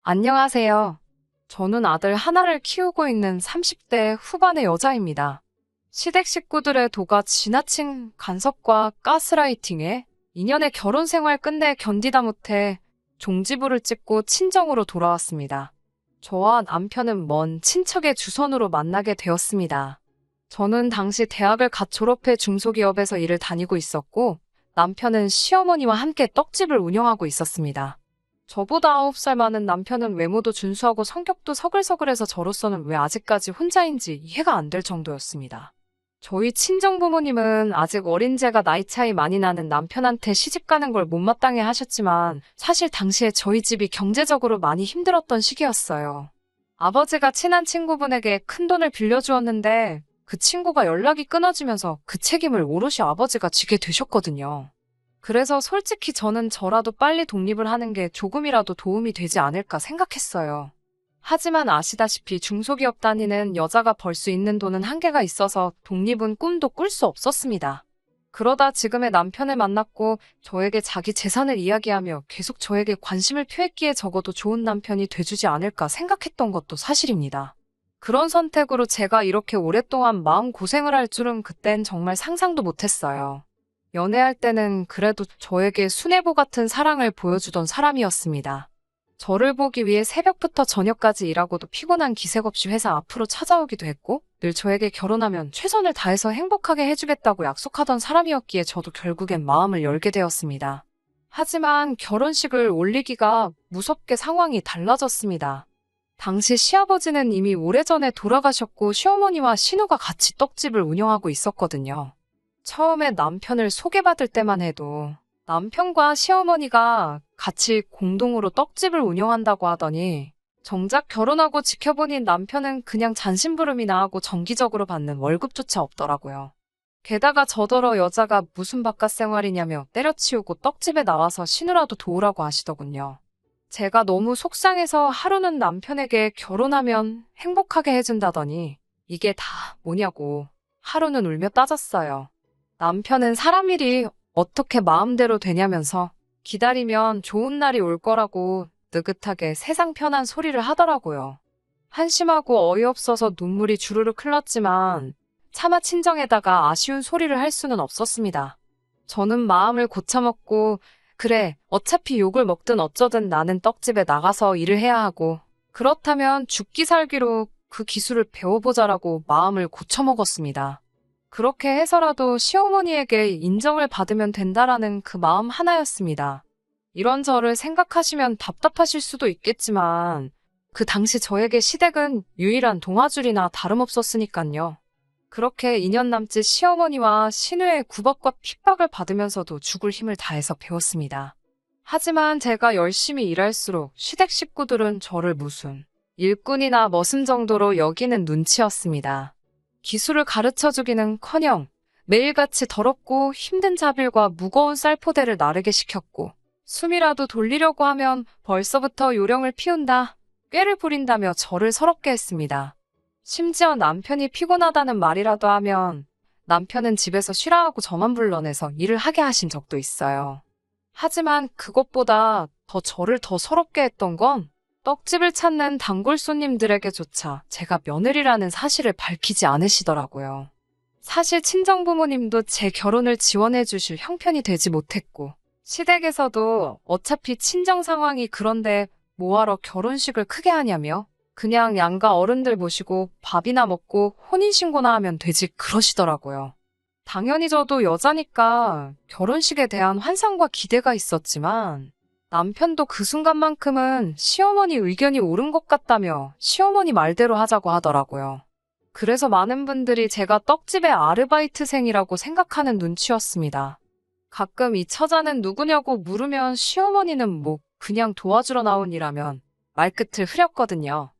안녕하세요. 저는 아들 하나를 키우고 있는 30대 후반의 여자입니다. 시댁 식구들의 도가 지나친 간섭과 가스라이팅에 2년의 결혼 생활 끝내 견디다 못해 종지부를 찍고 친정으로 돌아왔습니다. 저와 남편은 먼 친척의 주선으로 만나게 되었습니다. 저는 당시 대학을 갓 졸업해 중소기업에서 일을 다니고 있었고, 남편은 시어머니와 함께 떡집을 운영하고 있었습니다. 저보다 9살 많은 남편은 외모도 준수하고 성격도 서글서글해서 저로서는 왜 아직까지 혼자인지 이해가 안 될 정도였습니다. 저희 친정부모님은 아직 어린 제가 나이 차이 많이 나는 남편한테 시집 가는 걸 못마땅해 하셨지만 사실 당시에 저희 집이 경제적으로 많이 힘들었던 시기였어요. 아버지가 친한 친구분에게 큰돈을 빌려주었는데 그 친구가 연락이 끊어지면서 그 책임을 오롯이 아버지가 지게 되셨거든요. 그래서 솔직히 저는 저라도 빨리 독립을 하는 게 조금이라도 도움이 되지 않을까 생각했어요. 하지만 아시다시피 중소기업 다니는 여자가 벌 수 있는 돈은 한계가 있어서 독립은 꿈도 꿀 수 없었습니다. 그러다 지금의 남편을 만났고 저에게 자기 재산을 이야기하며 계속 저에게 관심을 표했기에 적어도 좋은 남편이 돼주지 않을까 생각했던 것도 사실입니다. 그런 선택으로 제가 이렇게 오랫동안 마음고생을 할 줄은 그땐 정말 상상도 못했어요. 연애할 때는 그래도 저에게 수뇌부 같은 사랑을 보여주던 사람이었습니다. 저를 보기 위해 새벽부터 저녁까지 일하고도 피곤한 기색 없이 회사 앞으로 찾아오기도 했고, 늘 저에게 결혼하면 최선을 다해서 행복하게 해주겠다고 약속하던 사람이었기에 저도 결국엔 마음을 열게 되었습니다. 하지만 결혼식을 올리기가 무섭게 상황이 달라졌습니다. 당시 시아버지는 이미 오래전에 돌아가셨고 시어머니와 신우가 같이 떡집을 운영하고 있었거든요. 처음에 남편을 소개받을 때만 해도 남편과 시어머니가 같이 공동으로 떡집을 운영한다고 하더니 정작 결혼하고 지켜보니 남편은 그냥 잔심부름이나 하고 정기적으로 받는 월급조차 없더라고요. 게다가 저더러 여자가 무슨 바깥 생활이냐며 때려치우고 떡집에 나와서 신우라도 도우라고 하시더군요. 제가 너무 속상해서 하루는 남편에게 결혼하면 행복하게 해준다더니 이게 다 뭐냐고 하루는 울며 따졌어요. 남편은 사람 일이 어떻게 마음대로 되냐면서 기다리면 좋은 날이 올 거라고 느긋하게 세상 편한 소리를 하더라고요. 한심하고 어이없어서 눈물이 주르륵 흘렀지만 차마 친정에다가 아쉬운 소리를 할 수는 없었습니다. 저는 마음을 고쳐먹고 그래, 어차피 욕을 먹든 어쩌든 나는 떡집에 나가서 일을 해야 하고 그렇다면 죽기 살기로 그 기술을 배워보자라고 마음을 고쳐먹었습니다. 그렇게 해서라도 시어머니에게 인정을 받으면 된다라는 그 마음 하나였습니다. 이런 저를 생각하시면 답답하실 수도 있겠지만 그 당시 저에게 시댁은 유일한 동아줄이나 다름없었으니깐요. 그렇게 2년 남짓 시어머니와 신우의 구박과 핍박을 받으면서도 죽을 힘을 다해서 배웠습니다. 하지만 제가 열심히 일할수록 시댁 식구들은 저를 무슨 일꾼이나 머슴 정도로 여기는 눈치였습니다. 기술을 가르쳐주기는커녕 매일같이 더럽고 힘든 자빌과 무거운 쌀포대를 나르게 시켰고 숨이라도 돌리려고 하면 벌써부터 요령을 피운다, 꾀를 부린다며 저를 서럽게 했습니다. 심지어 남편이 피곤하다는 말이라도 하면 남편은 집에서 쉬라 하고 저만 불러내서 일을 하게 하신 적도 있어요. 하지만 그것보다 저를 더 서럽게 했던 건 떡집을 찾는 단골 손님들에게조차 제가 며느리라는 사실을 밝히지 않으시더라고요. 사실 친정부모님도 제 결혼을 지원해 주실 형편이 되지 못했고 시댁에서도 어차피 친정 상황이 그런데 뭐하러 결혼식을 크게 하냐며 그냥 양가 어른들 모시고 밥이나 먹고 혼인신고나 하면 되지 그러시더라고요. 당연히 저도 여자니까 결혼식에 대한 환상과 기대가 있었지만 남편도 그 순간만큼은 시어머니 의견이 옳은 것 같다며 시어머니 말대로 하자고 하더라고요. 그래서 많은 분들이 제가 떡집의 아르바이트생이라고 생각하는 눈치였습니다. 가끔 이 처자는 누구냐고 물으면 시어머니는 뭐 그냥 도와주러 나온 이라면 말끝을 흐렸거든요.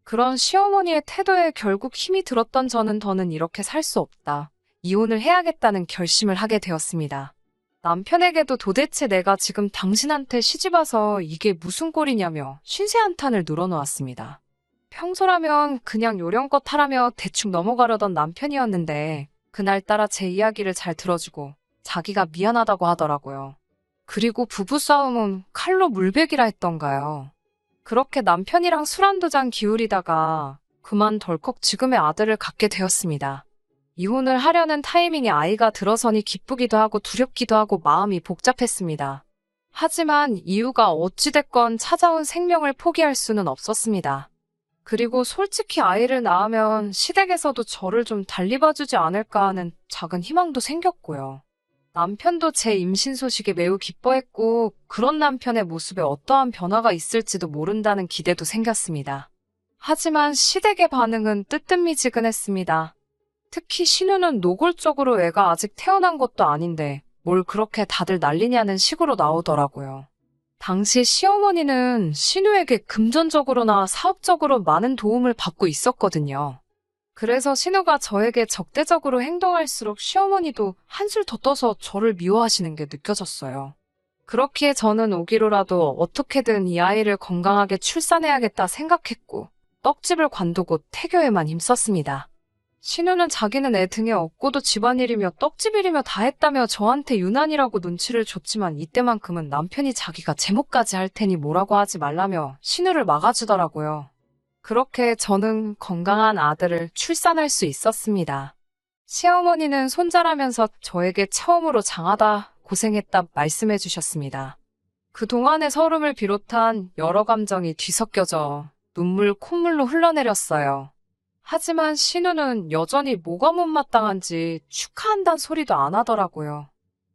그런 시어머니의 태도에 결국 힘이 들었던 저는 더는 이렇게 살 수 없다. 이혼을 해야겠다는 결심을 하게 되었습니다. 남편에게도 도대체 내가 지금 당신한테 시집와서 이게 무슨 꼴이냐며 신세 한탄을 늘어놓았습니다. 평소라면 그냥 요령껏 하라며 대충 넘어가려던 남편이었는데 그날따라 제 이야기를 잘 들어주고 자기가 미안하다고 하더라고요. 그리고 부부싸움은 칼로 물베기라 했던가요. 그렇게 남편이랑 술 한두 잔 기울이다가 그만 덜컥 지금의 아들을 갖게 되었습니다. 이혼을 하려는 타이밍에 아이가 들어서니 기쁘기도 하고 두렵기도 하고 마음이 복잡했습니다. 하지만 이유가 어찌됐건 찾아온 생명을 포기할 수는 없었습니다. 그리고 솔직히 아이를 낳으면 시댁에서도 저를 좀 달리 봐주지 않을까 하는 작은 희망도 생겼고요. 남편도 제 임신 소식에 매우 기뻐했고 그런 남편의 모습에 어떠한 변화가 있을지도 모른다는 기대도 생겼습니다. 하지만 시댁의 반응은 뜨뜻미지근했습니다. 특히 신우는 노골적으로 애가 아직 태어난 것도 아닌데 뭘 그렇게 다들 난리냐는 식으로 나오더라고요. 당시 시어머니는 신우에게 금전적으로나 사업적으로 많은 도움을 받고 있었거든요. 그래서 신우가 저에게 적대적으로 행동할수록 시어머니도 한술 더 떠서 저를 미워하시는 게 느껴졌어요. 그렇기에 저는 오기로라도 어떻게든 이 아이를 건강하게 출산해야겠다 생각했고 떡집을 관두고 태교에만 힘썼습니다. 신우는 자기는 애 등에 업고도 집안일이며 떡집일이며 다 했다며 저한테 유난이라고 눈치를 줬지만 이때만큼은 남편이 자기가 제목까지 할 테니 뭐라고 하지 말라며 신우를 막아주더라고요. 그렇게 저는 건강한 아들을 출산할 수 있었습니다. 시어머니는 손자라면서 저에게 처음으로 장하다, 고생했다 말씀해 주셨습니다. 그동안의 서름을 비롯한 여러 감정이 뒤섞여져 눈물 콧물로 흘러내렸어요. 하지만 신우는 여전히 뭐가 못마땅한지 축하한다는 소리도 안 하더라고요.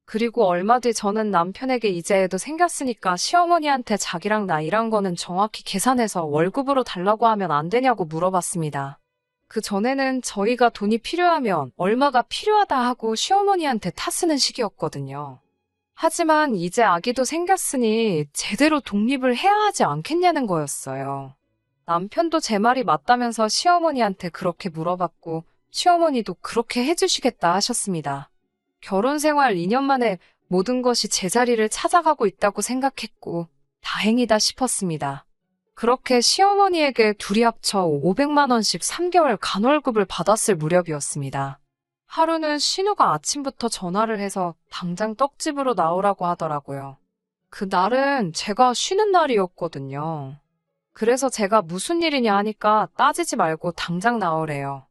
그리고 얼마 뒤 저는 남편에게 이제 애도 생겼으니까 시어머니한테 자기랑 나 일한 거는 정확히 계산해서 월급으로 달라고 하면 안 되냐고 물어봤습니다. 그 전에는 저희가 돈이 필요하면 얼마가 필요하다 하고 시어머니한테 타쓰는 식이었거든요. 하지만 이제 아기도 생겼으니 제대로 독립을 해야 하지 않겠냐는 거였어요. 남편도 제 말이 맞다면서 시어머니한테 그렇게 물어봤고 시어머니도 그렇게 해주시겠다 하셨습니다. 결혼 생활 2년 만에 모든 것이 제자리를 찾아가고 있다고 생각했고 다행이다 싶었습니다. 그렇게 시어머니에게 둘이 합쳐 500만 원씩 3개월 간월급을 받았을 무렵이었습니다. 하루는 신우가 아침부터 전화를 해서 당장 떡집으로 나오라고 하더라고요. 그날은 제가 쉬는 날이었거든요. 그래서 제가 무슨 일이냐 하니까 따지지 말고 당장 나오래요.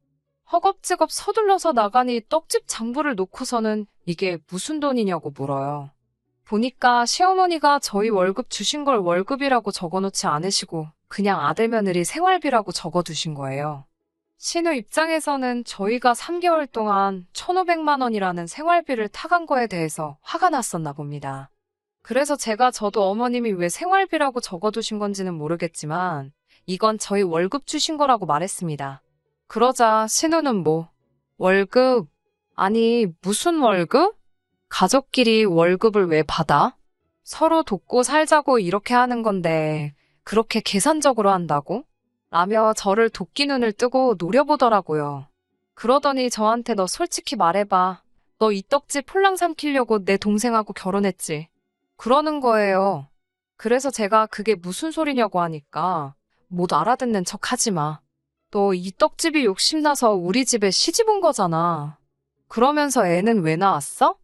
허겁지겁 서둘러서 나가니 떡집 장부를 놓고서는 이게 무슨 돈이냐고 물어요. 보니까 시어머니가 저희 월급 주신 걸 월급이라고 적어놓지 않으시고 그냥 아들 며느리 생활비라고 적어두신 거예요. 신우 입장에서는 저희가 3개월 동안 1,500만 원이라는 생활비를 타간 거에 대해서 화가 났었나 봅니다. 그래서 저도 어머님이 왜 생활비라고 적어두신 건지는 모르겠지만 이건 저희 월급 주신 거라고 말했습니다. 그러자 신우는 월급? 아니 무슨 월급? 가족끼리 월급을 왜 받아? 서로 돕고 살자고 이렇게 하는 건데 그렇게 계산적으로 한다고? 라며 저를 도끼 눈을 뜨고 노려보더라고요. 그러더니 저한테 너 솔직히 말해봐. 너 이 떡집 홀랑 삼키려고 내 동생하고 결혼했지? 그러는 거예요. 그래서 제가 그게 무슨 소리냐고 하니까 못 알아듣는 척 하지 마. 너 이 떡집이 욕심나서 우리 집에 시집 온 거잖아. 그러면서 애는 왜 낳았어?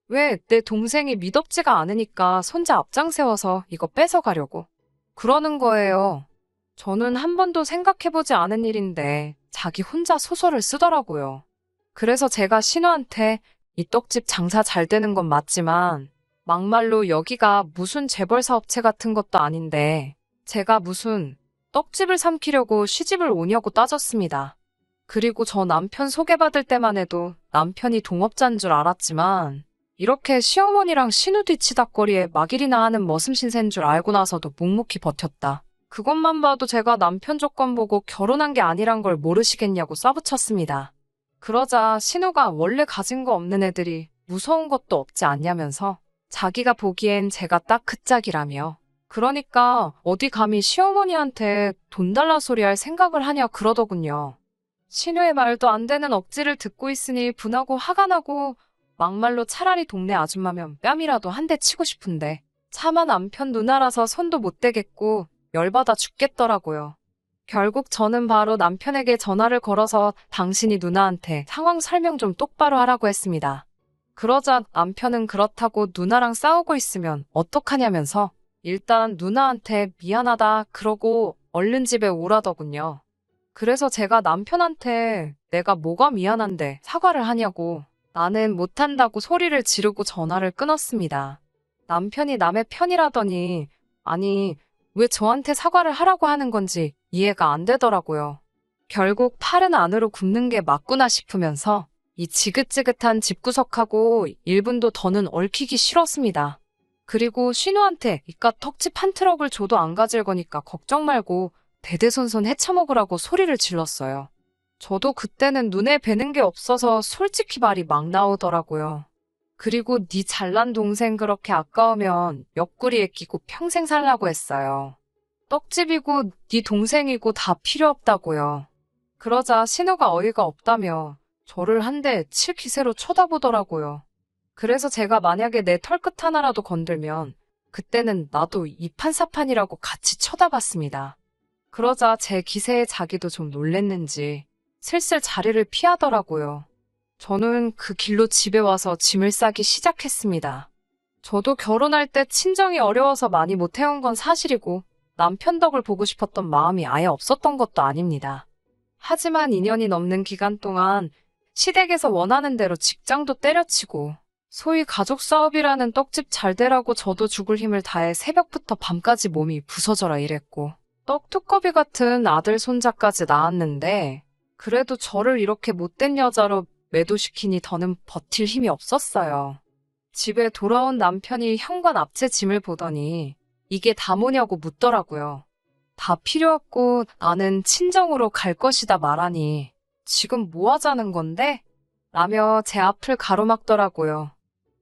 왜 내 동생이 미덥지가 않으니까 손자 앞장 세워서 이거 뺏어가려고. 그러는 거예요. 저는 한 번도 생각해보지 않은 일인데 자기 혼자 소설을 쓰더라고요. 그래서 제가 신우한테 이 떡집 장사 잘 되는 건 맞지만 막말로 여기가 무슨 재벌 사업체 같은 것도 아닌데 제가 무슨 떡집을 삼키려고 시집을 오냐고 따졌습니다. 그리고 저 남편 소개받을 때만 해도 남편이 동업자인 줄 알았지만 이렇게 시어머니랑 신우 뒤치다꺼리에 막일이나 하는 머슴신세인 줄 알고 나서도 묵묵히 버텼다. 그것만 봐도 제가 남편 조건 보고 결혼한 게 아니란 걸 모르시겠냐고 싸붙였습니다. 그러자 신우가 원래 가진 거 없는 애들이 무서운 것도 없지 않냐면서 자기가 보기엔 제가 딱 그 짝이라며. 그러니까 어디 감히 시어머니한테 돈 달라 소리 할 생각을 하냐 그러더군요. 신우의 말도 안 되는 억지를 듣고 있으니 분하고 화가 나고 막말로 차라리 동네 아줌마면 뺨이라도 한 대 치고 싶은데 차마 남편 누나라서 손도 못 대겠고 열받아 죽겠더라고요. 결국 저는 바로 남편에게 전화를 걸어서 당신이 누나한테 상황 설명 좀 똑바로 하라고 했습니다. 그러자 남편은 그렇다고 누나랑 싸우고 있으면 어떡하냐면서 일단 누나한테 미안하다 그러고 얼른 집에 오라더군요. 그래서 제가 남편한테 내가 뭐가 미안한데 사과를 하냐고 나는 못한다고 소리를 지르고 전화를 끊었습니다. 남편이 남의 편이라더니 아니 왜 저한테 사과를 하라고 하는 건지 이해가 안 되더라고요. 결국 팔은 안으로 굽는 게 맞구나 싶으면서 이 지긋지긋한 집구석하고 1분도 더는 얽히기 싫었습니다. 그리고 신우한테 이깟 턱집 한 트럭을 줘도 안 가질 거니까 걱정 말고 대대손손 헤쳐먹으라고 소리를 질렀어요. 저도 그때는 눈에 뵈는 게 없어서 솔직히 말이 막 나오더라고요. 그리고 네 잘난 동생 그렇게 아까우면 옆구리에 끼고 평생 살라고 했어요. 떡집이고 네 동생이고 다 필요 없다고요. 그러자 신우가 어이가 없다며 저를 한 대 칠 기세로 쳐다보더라고요. 그래서 제가 만약에 내 털끝 하나라도 건들면 그때는 나도 이판사판이라고 같이 쳐다봤습니다. 그러자 제 기세에 자기도 좀 놀랬는지 슬슬 자리를 피하더라고요. 저는 그 길로 집에 와서 짐을 싸기 시작했습니다. 저도 결혼할 때 친정이 어려워서 많이 못 해온 건 사실이고 남편 덕을 보고 싶었던 마음이 아예 없었던 것도 아닙니다. 하지만 2년이 넘는 기간 동안 시댁에서 원하는 대로 직장도 때려치고 소위 가족 사업이라는 떡집 잘 되라고 저도 죽을 힘을 다해 새벽부터 밤까지 몸이 부서져라 일했고 떡두꺼비 같은 아들 손자까지 낳았는데 그래도 저를 이렇게 못된 여자로 매도시키니 더는 버틸 힘이 없었어요. 집에 돌아온 남편이 현관 앞채 짐을 보더니 이게 다 뭐냐고 묻더라고요. 다 필요 없고 나는 친정으로 갈 것이다 말하니 지금 뭐 하자는 건데? 라며 제 앞을 가로막더라고요.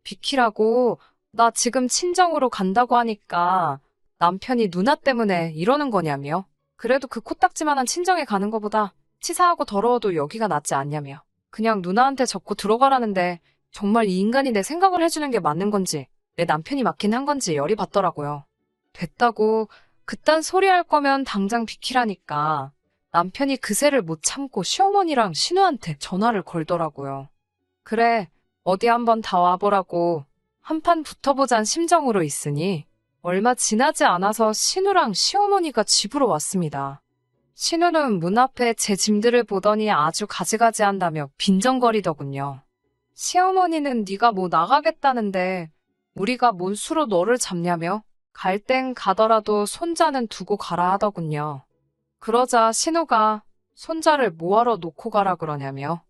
비키라고 나 지금 친정으로 간다고 하니까 남편이 누나 때문에 이러는 거냐며. 그래도 그 코딱지만한 친정에 가는 거보다 치사하고 더러워도 여기가 낫지 않냐며. 그냥 누나한테 적고 들어가라는데 정말 이 인간이 내 생각을 해주는 게 맞는 건지 내 남편이 맞긴 한 건지 열이 받더라고요. 됐다고 그딴 소리 할 거면 당장 비키라니까 남편이 그새를 못 참고 시어머니랑 신우한테 전화를 걸더라고요. 그래 어디 한번 다 와보라고 한판 붙어보잔 심정으로 있으니 얼마 지나지 않아서 신우랑 시어머니가 집으로 왔습니다. 신우는 문 앞에 제 짐들을 보더니 아주 가지가지한다며 빈정거리더군요. 시어머니는 네가 뭐 나가겠다는데 우리가 뭔 수로 너를 잡냐며 갈 땐 가더라도 손자는 두고 가라 하더군요. 그러자 신우가 손자를 뭐하러 놓고 가라 그러냐며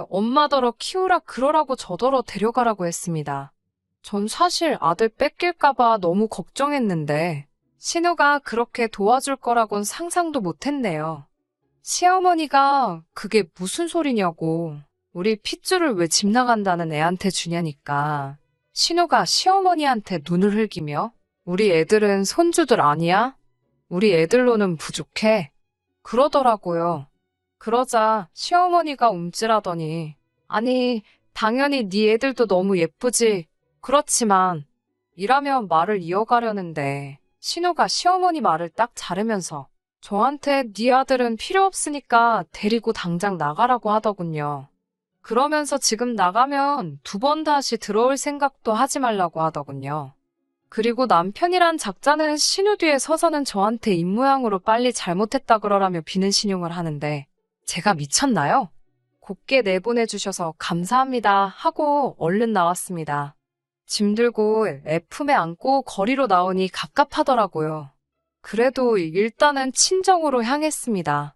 엄마더러 키우라 그러라고 저더러 데려가라고 했습니다. 전 사실 아들 뺏길까봐 너무 걱정했는데 신우가 그렇게 도와줄 거라곤 상상도 못했네요. 시어머니가 그게 무슨 소리냐고 우리 핏줄을 왜 집 나간다는 애한테 주냐니까 신우가 시어머니한테 눈을 흘기며 우리 애들은 손주들 아니야? 우리 애들로는 부족해. 그러더라고요. 그러자 시어머니가 움찔하더니 아니 당연히 네 애들도 너무 예쁘지. 그렇지만 이라며 말을 이어가려는데 신우가 시어머니 말을 딱 자르면서 저한테 네 아들은 필요 없으니까 데리고 당장 나가라고 하더군요. 그러면서 지금 나가면 2번 다시 들어올 생각도 하지 말라고 하더군요. 그리고 남편이란 작자는 신우 뒤에 서서는 저한테 입모양으로 빨리 잘못했다 그러라며 비는신용을 하는데 제가 미쳤나요? 곱게 내보내주셔서 감사합니다 하고 얼른 나왔습니다. 짐 들고 애 품에 안고 거리로 나오니 갑갑하더라고요. 그래도 일단은 친정으로 향했습니다.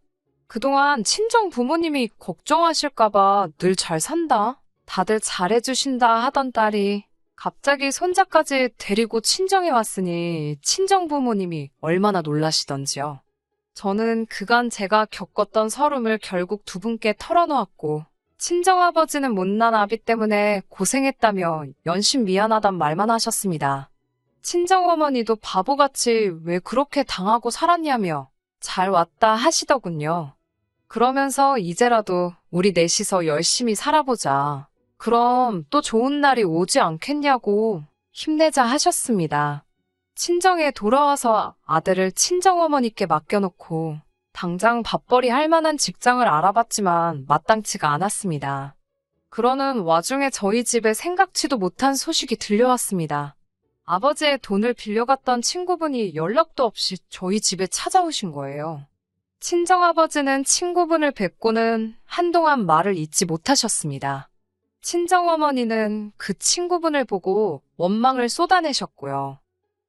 그동안 친정 부모님이 걱정하실까봐 늘 잘 산다, 다들 잘해주신다 하던 딸이 갑자기 손자까지 데리고 친정에 왔으니 친정 부모님이 얼마나 놀라시던지요. 저는 그간 제가 겪었던 서름을 결국 2분께 털어놓았고 친정아버지는 못난 아비 때문에 고생했다며 연신 미안하단 말만 하셨습니다. 친정어머니도 바보같이 왜 그렇게 당하고 살았냐며 잘 왔다 하시더군요. 그러면서 이제라도 우리 넷이서 열심히 살아보자. 그럼 또 좋은 날이 오지 않겠냐고 힘내자 하셨습니다. 친정에 돌아와서 아들을 친정어머니께 맡겨놓고 당장 밥벌이 할 만한 직장을 알아봤지만 마땅치가 않았습니다. 그러는 와중에 저희 집에 생각지도 못한 소식이 들려왔습니다. 아버지의 돈을 빌려갔던 친구분이 연락도 없이 저희 집에 찾아오신 거예요. 친정아버지는 친구분을 뵙고는 한동안 말을 잇지 못하셨습니다. 친정어머니는 그 친구분을 보고 원망을 쏟아내셨고요.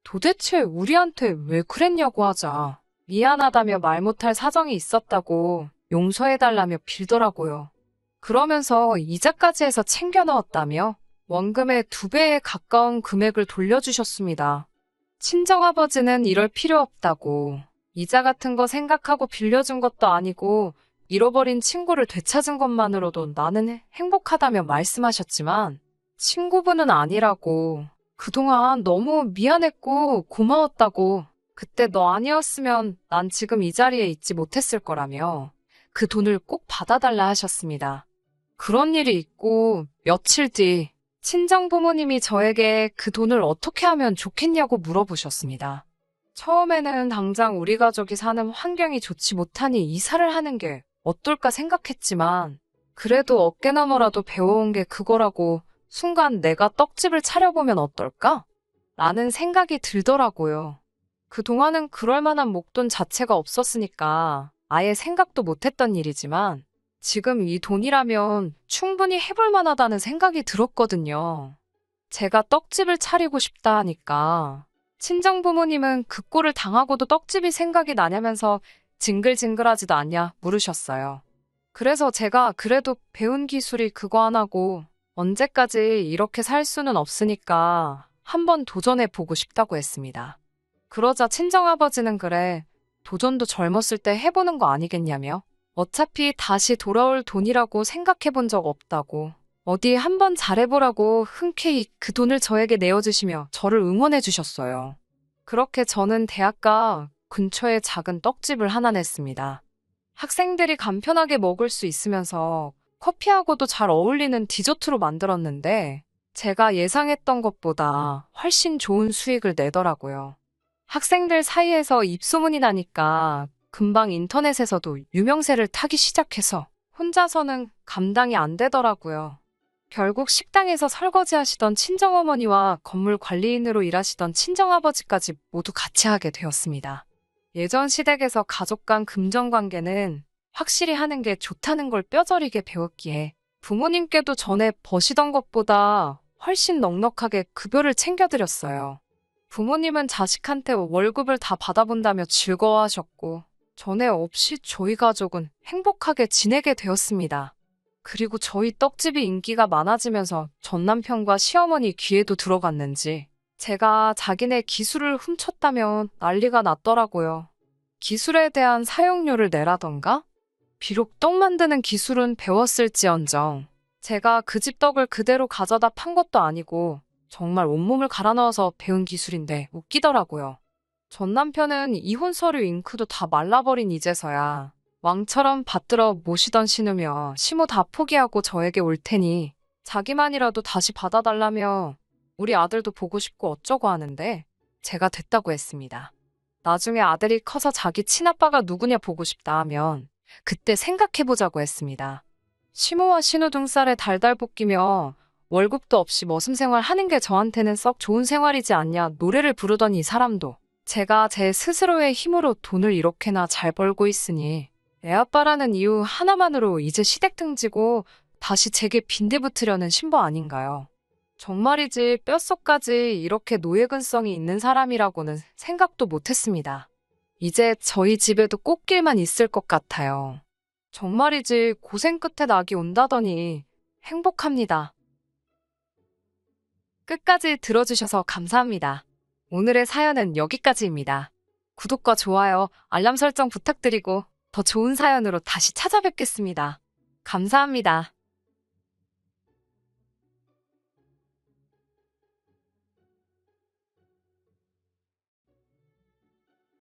도대체 우리한테 왜 그랬냐고 하자 미안하다며 말 못할 사정이 있었다고 용서해달라며 빌더라고요. 그러면서 이자까지 해서 챙겨 넣었다며 원금의 2배에 가까운 금액을 돌려주셨습니다. 친정아버지는 이럴 필요 없다고 이자 같은 거 생각하고 빌려준 것도 아니고 잃어버린 친구를 되찾은 것만으로도 나는 행복하다며 말씀하셨지만 친구분은 아니라고 그동안 너무 미안했고 고마웠다고 그때 너 아니었으면 난 지금 이 자리에 있지 못했을 거라며 그 돈을 꼭 받아달라 하셨습니다. 그런 일이 있고 며칠 뒤 친정부모님이 저에게 그 돈을 어떻게 하면 좋겠냐고 물어보셨습니다. 처음에는 당장 우리 가족이 사는 환경이 좋지 못하니 이사를 하는 게 어떨까 생각했지만 그래도 어깨너머라도 배워온 게 그거라고 순간 내가 떡집을 차려보면 어떨까? 라는 생각이 들더라고요. 그동안은 그럴 만한 목돈 자체가 없었으니까 아예 생각도 못했던 일이지만 지금 이 돈이라면 충분히 해볼 만하다는 생각이 들었거든요. 제가 떡집을 차리고 싶다 하니까 친정부모님은 그 꼴을 당하고도 떡집이 생각이 나냐면서 징글징글하지도 않냐 물으셨어요. 그래서 제가 그래도 배운 기술이 그거 하나고 언제까지 이렇게 살 수는 없으니까 한번 도전해보고 싶다고 했습니다. 그러자 친정아버지는 그래, 도전도 젊었을 때 해보는 거 아니겠냐며 어차피 다시 돌아올 돈이라고 생각해본 적 없다고 어디 한번 잘해보라고 흔쾌히 그 돈을 저에게 내어주시며 저를 응원해주셨어요. 그렇게 저는 대학가 근처에 작은 떡집을 하나 냈습니다. 학생들이 간편하게 먹을 수 있으면서 커피하고도 잘 어울리는 디저트로 만들었는데 제가 예상했던 것보다 훨씬 좋은 수익을 내더라고요. 학생들 사이에서 입소문이 나니까 금방 인터넷에서도 유명세를 타기 시작해서 혼자서는 감당이 안 되더라고요. 결국 식당에서 설거지하시던 친정어머니와 건물 관리인으로 일하시던 친정아버지까지 모두 같이 하게 되었습니다. 예전 시댁에서 가족 간 금전관계는 확실히 하는 게 좋다는 걸 뼈저리게 배웠기에 부모님께도 전에 버시던 것보다 훨씬 넉넉하게 급여를 챙겨드렸어요. 부모님은 자식한테 월급을 다 받아본다며 즐거워하셨고 전에 없이 저희 가족은 행복하게 지내게 되었습니다. 그리고 저희 떡집이 인기가 많아지면서 전남편과 시어머니 귀에도 들어갔는지 제가 자기네 기술을 훔쳤다면 난리가 났더라고요. 기술에 대한 사용료를 내라던가? 비록 떡 만드는 기술은 배웠을지언정 제가 그 집 떡을 그대로 가져다 판 것도 아니고 정말 온몸을 갈아 넣어서 배운 기술인데 웃기더라고요. 전 남편은 이혼 서류 잉크도 다 말라버린 이제서야 왕처럼 받들어 모시던 신우며 시모 다 포기하고 저에게 올 테니 자기만이라도 다시 받아달라며 우리 아들도 보고 싶고 어쩌고 하는데 제가 됐다고 했습니다. 나중에 아들이 커서 자기 친아빠가 누구냐 보고 싶다 하면 그때 생각해보자고 했습니다. 시모와 신우 등살에 달달 볶이며 월급도 없이 머슴 생활 하는 게 저한테는 썩 좋은 생활이지 않냐 노래를 부르던 이 사람도 제가 제 스스로의 힘으로 돈을 이렇게나 잘 벌고 있으니 애아빠라는 이유 하나만으로 이제 시댁 등지고 다시 제게 빈대붙으려는 신부 아닌가요? 정말이지 뼛속까지 이렇게 노예근성이 있는 사람이라고는 생각도 못했습니다. 이제 저희 집에도 꽃길만 있을 것 같아요. 정말이지 고생 끝에 낙이 온다더니 행복합니다. 끝까지 들어주셔서 감사합니다. 오늘의 사연은 여기까지입니다. 구독과 좋아요, 알람 설정 부탁드리고 더 좋은 사연으로 다시 찾아뵙겠습니다. 감사합니다.